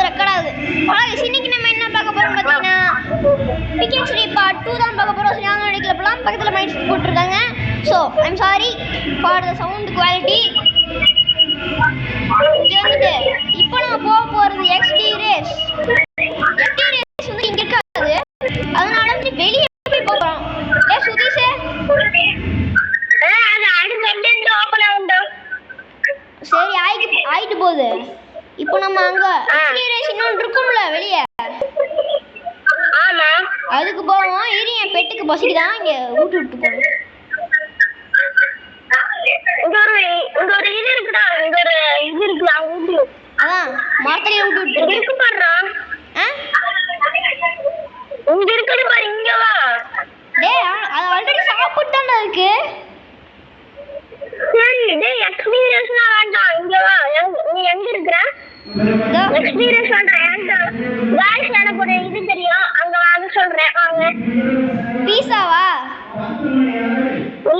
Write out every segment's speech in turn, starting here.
ரெக்கார்டாகுது. இன்னைக்கு நம்ம என்ன பார்க்க போறோம் பார்த்தீங்கன்னா பிகேஎஸ்டி பார்ட் 2 தான் பார்க்க போறோம். நாங்க நினைக்கலப்பலாம் பக்கத்துல மைக் போட்டுருக்காங்க. So I'm sorry for the sound quality. வந்துட்டு இப்போ நம்ம போகிறது எக்ஸ்டி ரேஸ். எக்ஸ்டி ரேஸ் வந்து இங்க இருக்காது, அதனால வந்து வெளியே போய் போறோம். சுதீஷ் சரி ஆயிட்டு போகுது. இப்போ நம்ம அங்க எக்ஸ்டி ரேஸ் இன்னொன்று இருக்கும்ல வெளியே, அதுக்கு போவோம். இரு என் பெட்டுக்கு பசிக்குதான், இங்க ஊட்டு விட்டு போவோம். அதான் மரத்தடியில விட்டு விட்டு டேய் அது ஆல்ரெடி சாப்பிட்டாண்டா இருக்கு. சரி டேய் எக்ஸ்பீரியன்ஸ்னா வேண்டாம், இங்க வா. நீ எங்க இருக்கற? எக்ஸ்பீரியன்ஸ் பண்றேன். गाइस எனக்கு ஒரு இது தெரியும், அங்க வாங்க சொல்றேன். வாங்க. பீஸாவா?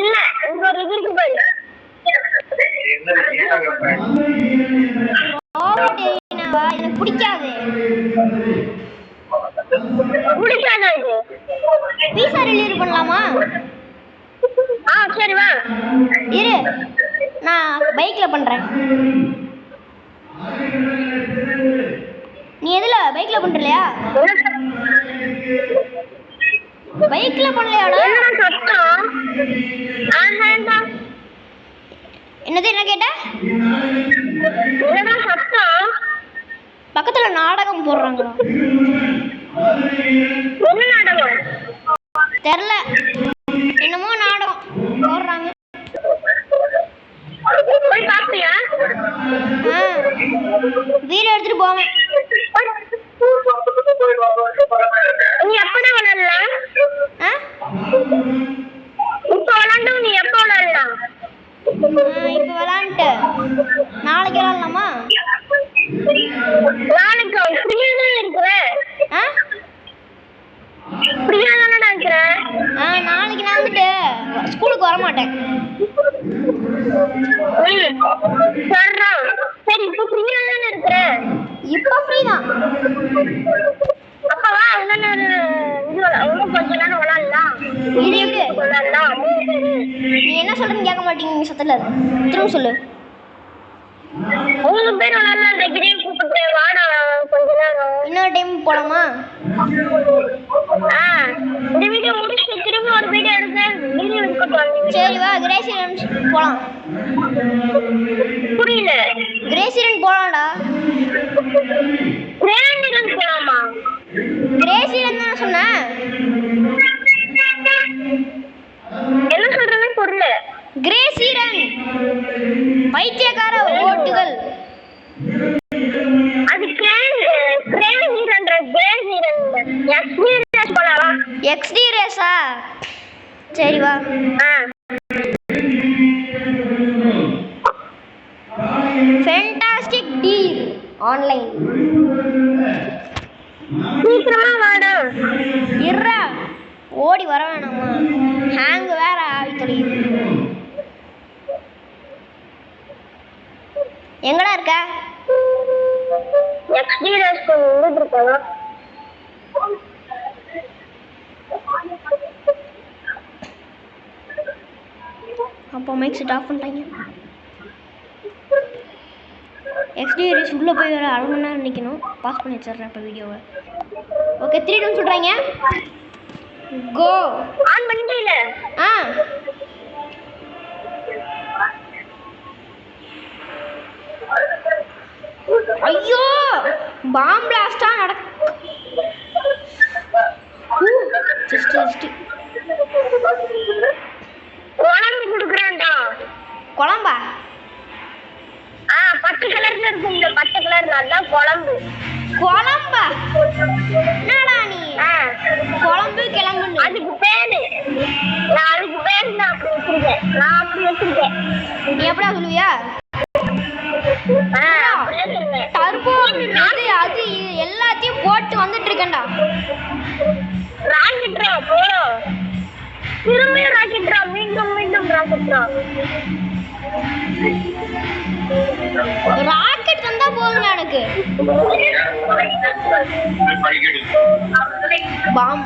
இல்ல, இங்க ஒரு இது இருக்கு பாரு. ஓடேனவா எனக்கு பிடிக்காது. பிடிக்காதா இது? பீஸா டெலிவரி பண்ணலாமா? சரி வா. இரு நான் பைக்ல பண்றேன். நீ எதுல பைக்ல பண்றலையா? பைக்ல பண்ணலையாடா? என்னது என்ன கேட்ட? பக்கத்துல நாடகம் போடுறாங்களா? தெரியல, என்னமோ நாடகம் போடுறாங்க. வீடியோ எடுத்துட்டு போவேன். நீ எப்படா விளையாடலாம்? இப்ப விளையாண்டோம். நீ எப்ப விளையாடலாம்? இப்ப விளையாண்டு நாளைக்கு விளையாடலாமா? நாளைக்கு ஃப்ரீயா தான் இருக்கிறேன். ஃப்ரீயா தானே இருக்கிறேன். நாளைக்கு நான் வந்துட்டு ஸ்கூலுக்கு வர மாட்டேன். சரி இப்போ ஃப்ரீயா தானே இருக்கிறேன். இப்போ ஃப்ரீ தான். அப்ப வா, இன்னும் கொஞ்ச நேரம் விளையாடலாம். நீ என்ன சொல்றேன்னு கேட்க மாட்டீங்க சத்தல. திரும்ப சொல்லு. 3 பேர் விளையாடலாம். டிகிரி கூப்பிட்டு வாடா கொஞ்ச நேரம். இன்னொரு டைம் போலாமா? இந்த வீடியோ முடிச்சு திரும்ப ஒரு வீடியோ எடுத்து வீடியோ எடுக்கட்டும். சரி வா, கிரேசிரன் போலாம். புரியல. கிரேசிரன் போலாம்டா. கிரேசிரன் போலாமா? கிரேசிரன் தான் சொன்னேன். என்ன சொல்றேன்னு புரியல. கிரேசிரன் பைத்தியக்கார ஓட்டுகள். அது கிரேசிரன்ற கிரேசிரன். எக்ஸ்டி ரேஸ் போலாமா? எக்ஸ்டி ரேஸா? சரி வா. Fantastic deal online. சீக்கிரமா வாடா. இருடா, ஓடி வர வேணாமா? ஹேங் வேற ஆகி தொலையுது. எங்கடா இருக்க? எக்ஸ்டி ரேஸ் வந்துட்டு இருக்கா? அப்போ மைக் செட் ஆஃப் பண்ணிட்டாங்க. எக்ஸ்டி ரேஸ் உள்ளே போய் வேறு அரை மணி நேரம் நிற்கணும். பாஸ் பண்ணி வச்சிடுறேன் இப்போ வீடியோவை. ஓகே 3 டைம் சொல்கிறாங்க. கோ ஆன் பண்ணிட்டீல? ஐயோ பாம் பிளாஸ்டா நடக்கு. குழம்பு குடுக்குறேன்டா. குழம்பா? பச்சை கலர்ல இருக்கு. இந்த பச்சை கலர்ல அதான் குழம்பு. குழம்பா? என்னடா நீ குழம்பு கிளம்பு? அதுக்கு பேரு நான் அதுக்கு பேரு நான் அப்படி வச்சிருக்கேன். நீ எப்படா சொல்லுவியா? டர்போ அது எல்லாத்தையும் போட்டு வந்துட்டு இருக்கேன்டா. ராக்கெட்ரா போறோம். திரும்பி ராக்கெட்ரா. மீண்டும் ராக்கெட்ரா. ராக்கெட் தந்தா போதுங்க எனக்கு. பாம்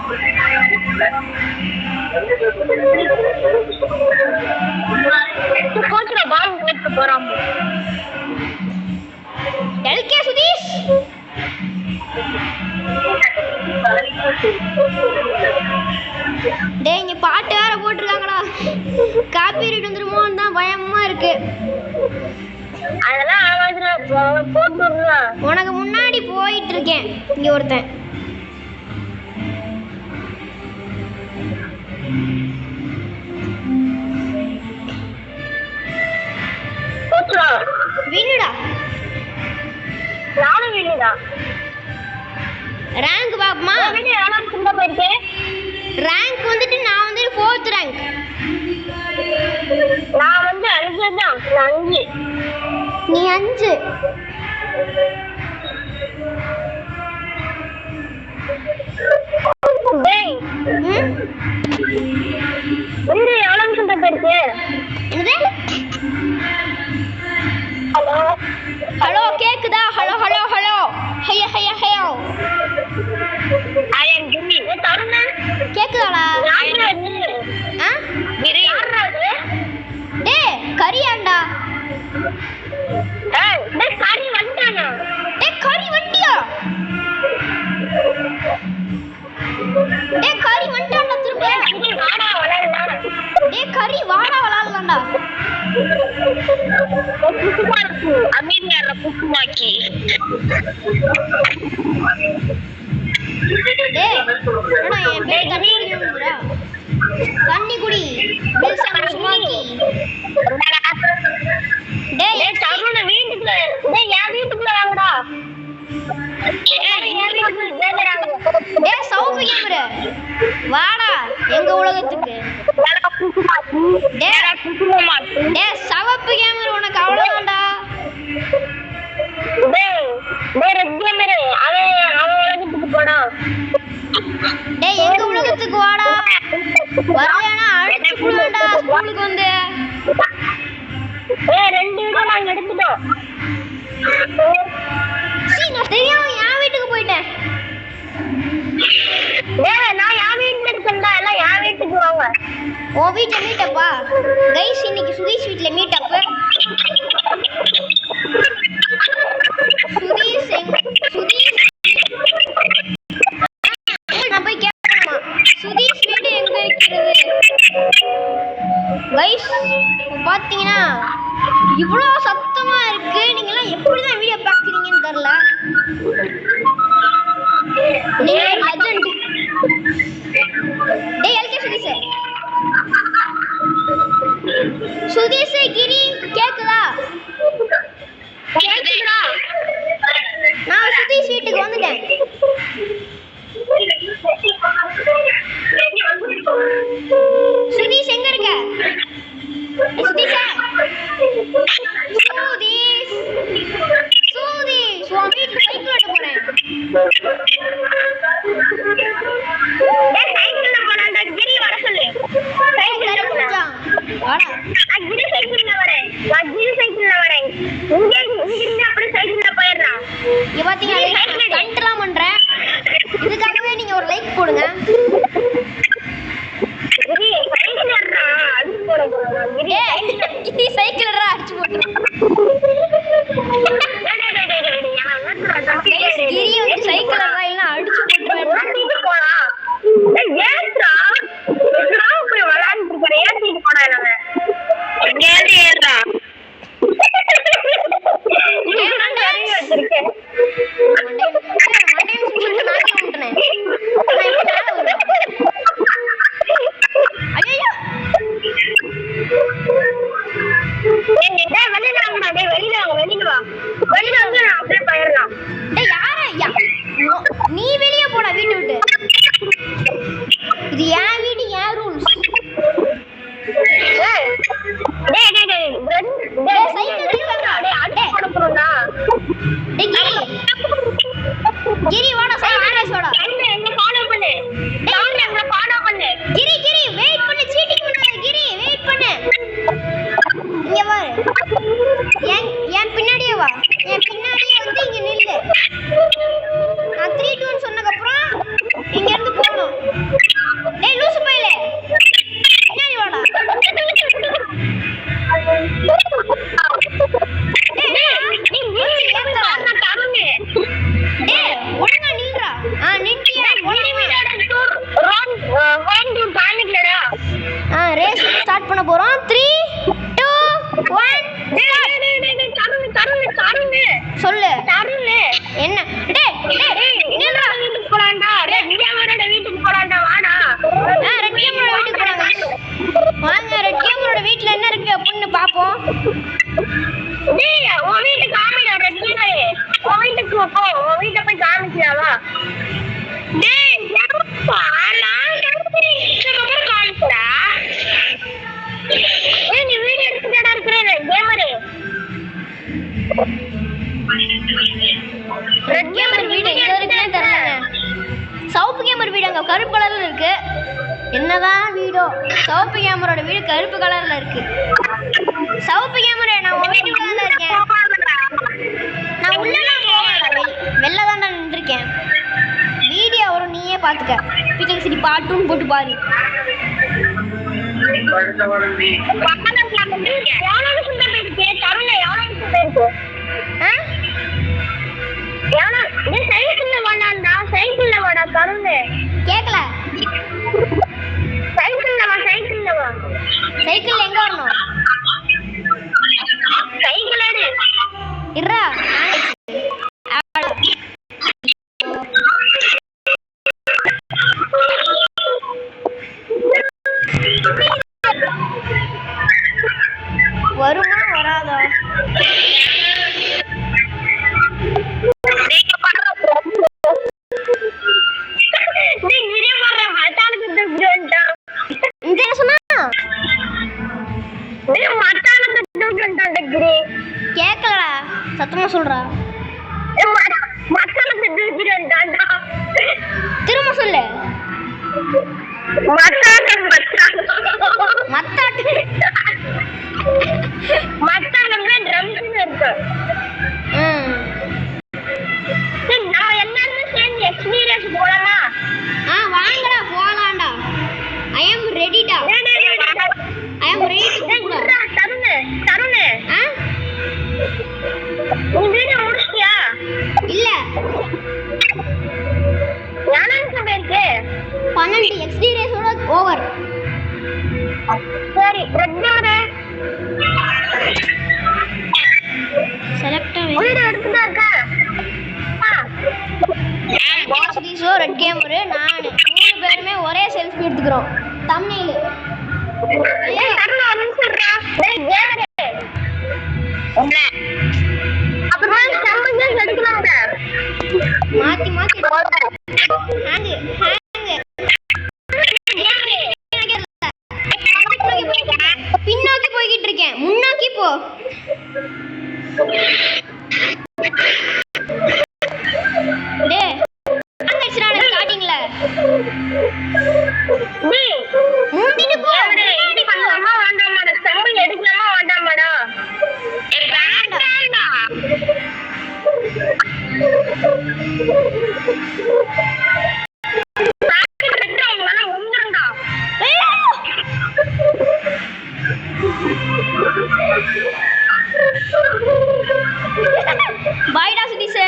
கோச்சுல பாம் எடுத்து போறான். எல்கே சுதீஷ் டேய் இங்க பாட்டு வேற போட்டிருக்காங்கடா. காப்பிரைட் வந்துருமோன்னு தான் பயமா இருக்கு. அதெல்லாம் ஆவாதுடா, போட்டுடுறா. உனக்கு முன்னாடி போயிட்டு இருக்கேன். இங்க ஒருத்தன் கோச்சுடா வின்னுடா. நானும் வின்னுடா. ரேங்க் பாப்பமா. போயிருக்கேன். ரேங்க் வந்துட்டு நான் வந்து 4th ரேங்க். நான் வந்து 5 தான். 5. நீ 5. டேய் வந்து எவ்வளவு நிமிஷம் போயிருக்கு? என்னது? ஹலோ ஹலோ கேக்குதா? ஹலோ ஹலோ ஹலோ ஹையா ஹையா ஹையா ஐ அம் கிம்மி. தருணா கேக்குதாடா? யாரா நீ? ஆ? யாரா இது? டேய் கரியாண்டா. டேய் கரி வந்துட்டானா? டேய் கரி வண்டியா? டேய் கரி வந்துட்டான்டா திரும்ப. நீ வாடா வளரலாம். டேய் கரி வாடா விளையாடலாம்டா. புசுமாக்கு அமீனியால புசுமாக்கி. டேய் என்னடா என் பேர் தண்ணி குடிக்கணும்டா. தண்ணி குடி. பில்சன் சுமாக்கி. டேய் தருண வீட்டுக்குள்ள. டேய் என் வீட்டுக்குள்ள வாங்கடா. டேய் சவுப்பு கேமரு வாடா எங்க உலகத்துக்கு. டேய் சவப்பு கேமரு உனக்கு அவ்வளவுதான்டா. டேய் ரெட் கேமரு அவன் உலகத்துக்கு போடா. டேய் எங்க உலகத்துக்கு வாடா. வரலைனா அடிச்சு புடுவேன்டா ஸ்கூலுக்கு வந்து. டேய் 2 வீடியோ நாங்க எடுத்துட்டோம். நான் தெரியாம என் வீட்டுக்கு போயிட்டேன். டேய் நான் என் வீட்டுல இருக்கேன்டா. எல்லாம் என் வீட்டுக்கு வாங்க. உன் வீட்டுல மீட்டப்பா. கைஸ் இன்னைக்கு சுதீஷ் வீட்டுல மீட்டப். சுதீஷ் நான் போய் கேட்கணுமா சுதீஷ் வீடு எங்க இருக்கிறது? கைஸ் பாத்தீங்கன்னா இவ்வளோ சத்தமா இருக்கு. நீங்கெல்லாம் எப்படிதான் வீடியோ பாக்குறீங்கன்னு தெரியல. நீங்க லெஜெண்ட். டேய் எல்கே சுதீஷ் கிரி கேக்குதா? கேக்குதுடா. நான் சுதீஷ் வீட்டுக்கு வந்துட்டேன். சுதீஷ் எங்க இருக்க? சுதீஷ் சுதீஷ் உன் வீட்டுக்கு சைக்கிள் ஓட்ட போறேன். டேய் சைக்கிள்ல போறான்டா. கிரி வர சொல்லு. சைக்கிள்ல போறான். வாடா. கிரி சைக்கிள்ல வரேன். நான் கிரி சைக்கிள்ல வரேன். இங்க இருந்து அப்படியே சைக்கிள்ல போயிடுறான். இங்க பாத்தீங்கன்னா கண்டெல்லாம் பண்றேன். இதுக்காகவே நீங்க ஒரு லைக் போடுங்க. கிரி சைக்கிள் ஏறா. அது போட போறான். கிரி சைக்கிள் ஏறா அடிச்சு போட்டுறான். கிரி வந்து சைக்கிள் ஏறா இல்லனா அடிச்சு போட்டுருவேன். போடா. ஏய் ஏறா. நான் போய் விளையாடிட்டு இருக்கேன். ஏறிட்டு போடா நானே. எங்க ஏறா. வச்சிருக்கேன். சொல்லு. தருண் என்ன? டேய் நில்றா. வீட்டுக்கு போலாம்டா. ரெட் கேமரோட வீட்டுக்கு போலாம்டா. வாடா. ரெட் கேமரோட வீட்டுக்கு போறாங்க. வாங்க ரெட் கேமரோட வீட்ல என்ன இருக்கு அப்படின்னு பாப்போம். டேய் உன் வீட்டுக்கு காமிடா ரெட் கேமரே. உன் வீட்டுக்கு போ. உன் வீட்டை போய் காமிச்சியாவா? டேய் எப்பா நான் கண்டுபிடிச்சதுக்கு காமிச்சடா. ஏய் நீ வீடியோ எடுத்துட்டடா இருக்கற கேமரே. ரெட் கேமர் வீடு எங்க இருக்குன்னு தெரியலங்க. சவுப்பு கேமர் வீடு அங்க கருப்பு கலர்ல இருக்கு. என்னதான் வீடோ சவுப்பு கேமரோட வீடு கருப்பு கலர்ல இருக்கு. சவுப்பு கேமரா நான் உன் வீட்டுக்குள்ள தான் இருக்கேன். நான் உள்ளலாம் போகல. வெளில தான் நின்றுருக்கேன். வீடியோ வரும் நீயே பாத்துக்க. பிக்னிக் சிட்டி பார்ட் 2 போட்டு பாரு. கேக்கல. சைக்கிள் எங்க வரணும்? இருடா. வருமா வராதா? கேக்கலடா சத்தமா சொல்றா. திரும்ப சொல்லு. மத்தாட்டு வாங்கடா போலாம்டா. ஐ அம் ரெடிடா. I am ready to go. Tarun நீ வீடியோ முடிச்சிட்டியா? இல்ல 12 XD ரேஸோட ஓவர். சரி ரெட் கேமரா செலக்ட் வீடியோ எடுத்துட்டா இருக்க. சோ ரெட் கேமர் நான் 3 பேருமே ஒரே செல்ஃபி எடுத்துக்கிறோம். தம்ப்நெயில் தருண் ஒரு நிமிஷம் இருடா. டேய் கேமரா அப்புறமா சம்பந்தே எடுக்கலாம்டா. மாத்தி ஹேங் பின்னோக்கி போய்கிட்டு இருக்கேன். முன்னோக்கி போ. டேய் அங்கச்சுறானே ஸ்டார்டிங்ல. டேய் முந்திட்டு போ. முன்னாடி பண்ணலாமா வேண்டாமாடா? சம்பளம் எடுக்கலாமா வேண்டாமாடா? வேண்டாம்டா. பாய்டா சுதீஷ்.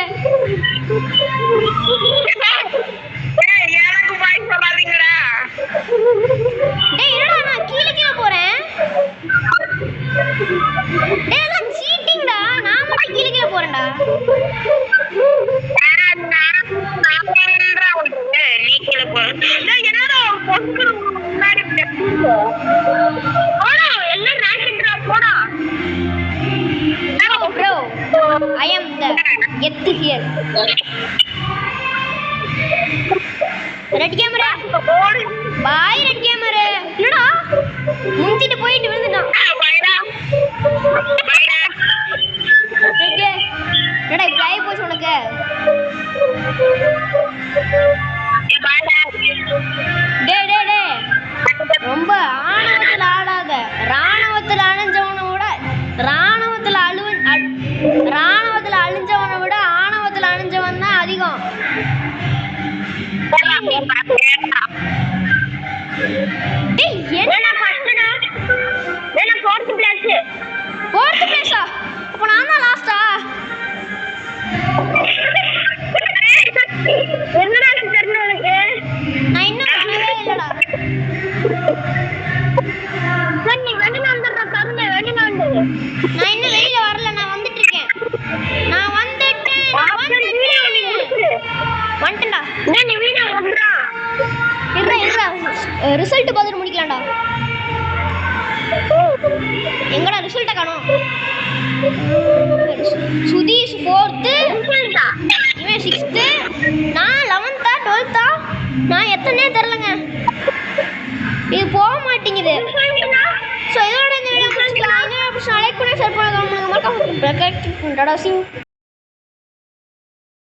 எனக்கு பாய் சொல்லாதீங்கடா. டேய் என்னடா நான் கீழ போறேன். டேய் நான் சீட்டிங்டா. நான் மட்டும் கீழ போறேன்டா. நீ கீழே போ. என்னடா முன்னாடி போடா எல்லாம் ராக்கெட்ரா போடா. Bro, I am the get here. Red camera bye. Red camera என்னடா முந்திட்டு போயிட்டு விழுந்துட்டான். என்னடா இப்படி ஆகி போச்சு உனக்கு? டே ரொம்ப ஆணவத்தில் ஆடாத. ராணுவத்தில் அழிஞ்சவனை விட ஆணவத்தில் அழிஞ்சவன் தான் அதிகம். டேய் என்ன ஃபர்ஸ்ட்டா? என்ன 4th பிளேஸ். 4th பிளேஸா? ரிசல்ட் பார்த்துட்டு முடிக்கலாம்டா. எங்கடா ரிசல்ட்டை காணோம்? சுதீஷ் 4th, இவன் 6th, நான் 11th 12th. நான் எத்தனையே தெரிலங்க. இது போக மாட்டேங்குது. ஸோ இதோட இந்த வீடியோ பிடிச்சிக்கலாம். இந்த வீடியோ பிடிச்சா லைக் பண்ணி ஷேர் பண்ணுங்க. மறக்காம